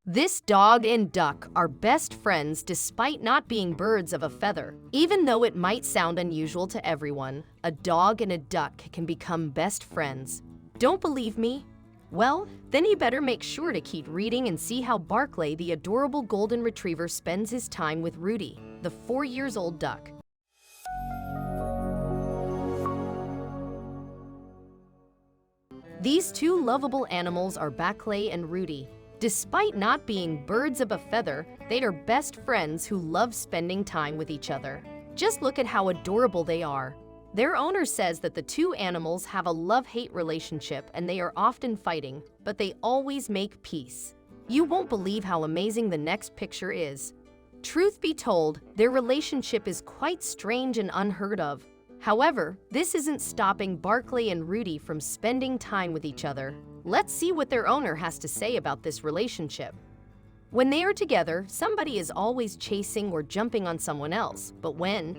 This dog and duck are best friends despite not being birds of a feather. Even though it might sound unusual to everyone, a dog and a duck can become best friends. Don't believe me? Well, then you better make sure to keep reading and see how Barkley, the adorable golden retriever, spends his time with Rudy, the 4-year-old duck. These two lovable animals are Barkley and Rudy. Despite not being birds of a feather, they are best friends who love spending time with each other. Just look at how adorable they are. Their owner says that the two animals have a love-hate relationship and they are often fighting, but they always make peace. You won't believe how amazing the next picture is. Truth be told, their relationship is quite strange and unheard of. However, this isn't stopping Barkley and Rudy from spending time with each other. Let's see what their owner has to say about this relationship. When they are together, somebody is always chasing or jumping on someone else, but when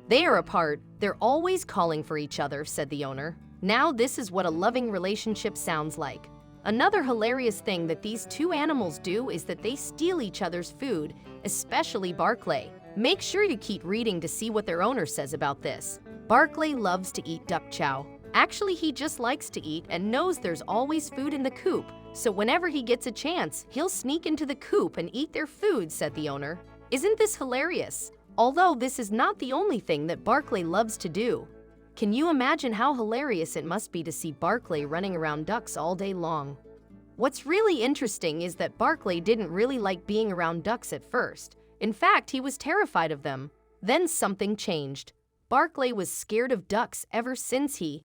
they are apart, they're always calling for each other, said the owner. Now this is what a loving relationship sounds like. Another hilarious thing that these two animals do is that they steal each other's food, especially Barkley. Make sure you keep reading to see what their owner says about this. Barkley loves to eat duck chow. Actually, he just likes to eat and knows there's always food in the coop, so whenever he gets a chance, he'll sneak into the coop and eat their food, said the owner. Isn't this hilarious? Although this is not the only thing that Barkley loves to do. Can you imagine how hilarious it must be to see Barkley running around ducks all day long? What's really interesting is that Barkley didn't really like being around ducks at first. In fact, he was terrified of them. Then something changed. Barkley was scared of ducks ever since he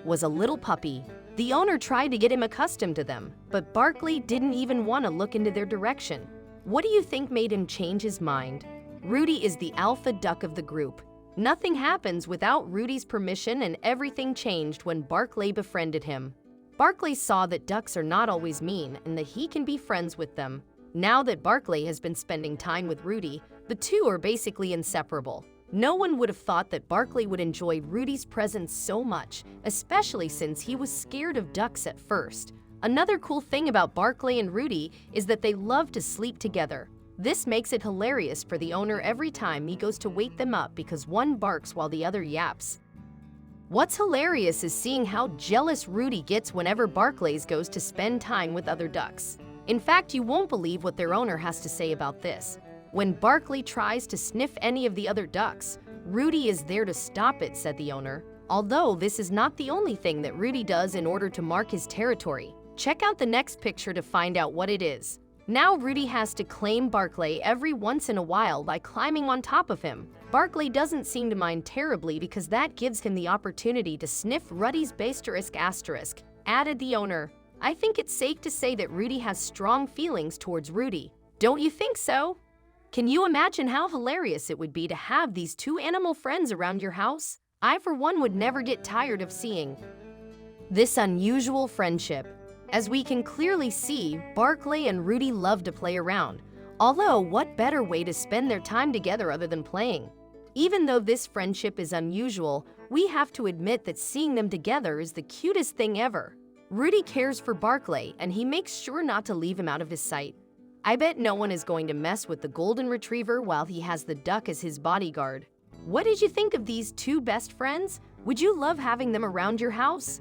was a little puppy. The owner tried to get him accustomed to them, but Barkley didn't even want to look into their direction. What do you think made him change his mind? Rudy is the alpha duck of the group. Nothing happens without Rudy's permission, and everything changed when Barkley befriended him. Barkley saw that ducks are not always mean and that he can be friends with them. Now that Barkley has been spending time with Rudy, the two are basically inseparable. No one would have thought that Barkley would enjoy Rudy's presence so much, especially since he was scared of ducks at first. Another cool thing about Barkley and Rudy is that they love to sleep together. This makes it hilarious for the owner every time he goes to wake them up because one barks while the other yaps. What's hilarious is seeing how jealous Rudy gets whenever Barkley goes to spend time with other ducks. In fact, you won't believe what their owner has to say about this. When Barkley tries to sniff any of the other ducks, Rudy is there to stop it, said the owner. Although this is not the only thing that Rudy does in order to mark his territory. Check out the next picture to find out what it is. Now Rudy has to claim Barkley every once in a while by climbing on top of him. Barkley doesn't seem to mind terribly because that gives him the opportunity to sniff Rudy's ***, added the owner. I think it's safe to say that Rudy has strong feelings towards Rudy. Don't you think so? Can you imagine how hilarious it would be to have these two animal friends around your house? I, for one, would never get tired of seeing this unusual friendship. As we can clearly see, Barkley and Rudy love to play around. Although, what better way to spend their time together other than playing? Even though this friendship is unusual, we have to admit that seeing them together is the cutest thing ever. Rudy cares for Barkley, and he makes sure not to leave him out of his sight. I bet no one is going to mess with the golden retriever while he has the duck as his bodyguard. What did you think of these two best friends? Would you love having them around your house?